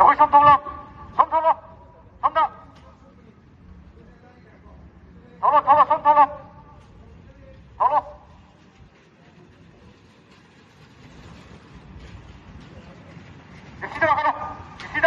여기 손 돌려, 손 돌려, 손다. 돌려, 손 돌려, 돌려. 시작 하나, 시작.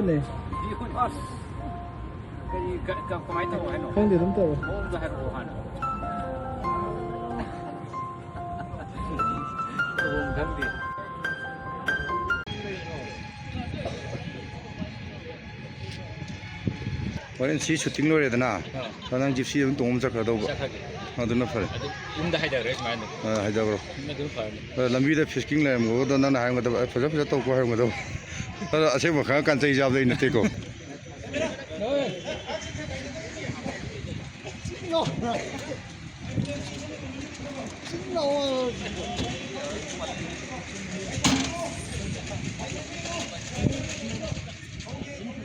네. 형들 좀 떠. 원래 시 슈팅 노래잖아. 나랑 집시 좀 동음 작가도 어디나 팔. ꯌꯨꯝꯗ ꯍꯥꯏꯗꯈ꯭ꯔꯦ ꯁꯨꯃꯥꯏꯅ 하자고. ꯌꯨꯝꯗ ꯑꯗꯨꯝ ꯐꯔꯅꯤ. ꯂꯝꯕꯤꯗ ꯐꯤꯁꯀꯤꯡ ꯂꯩꯔꯝꯒꯗ ꯅꯪꯅ ꯍꯥꯏꯔꯝꯒꯗꯕ ꯐꯖ ꯐꯖ ꯇꯧꯀꯣ ꯍꯥꯏꯔꯝꯒꯗꯕ. ꯑꯁꯦꯡꯕ ꯈꯪꯉ ꯀꯥꯟꯆꯩ ꯆꯥꯕꯗꯩ ꯅꯠꯇꯦꯀꯣ.